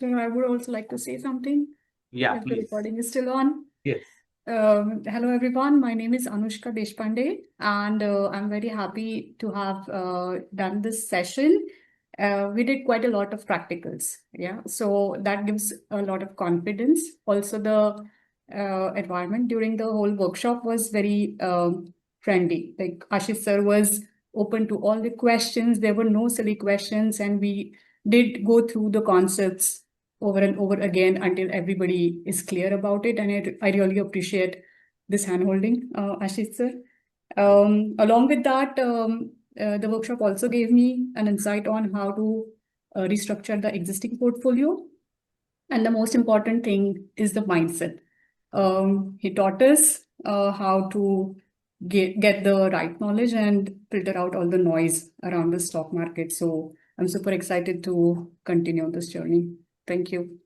So I would also like to say something. Yeah, If the please. recording is still on. Yes. Hello, everyone. My name is Anushka Deshpande, and I'm very happy to have done this session. We did quite a lot of practicals, yeah. So that gives a lot of confidence. Also, the environment during the whole workshop was very friendly. Like Ashish sir was open to all the questions. There were no silly questions, and we did go through the concepts over and over again until everybody is clear about it. And I really appreciate this handholding, Ashish sir. Along with that, the workshop also gave me an insight on how to restructure the existing portfolio. And the most important thing is the mindset. He taught us how to get the right knowledge and filter out all the noise around the stock market. So I'm super excited to continue this journey. Thank you.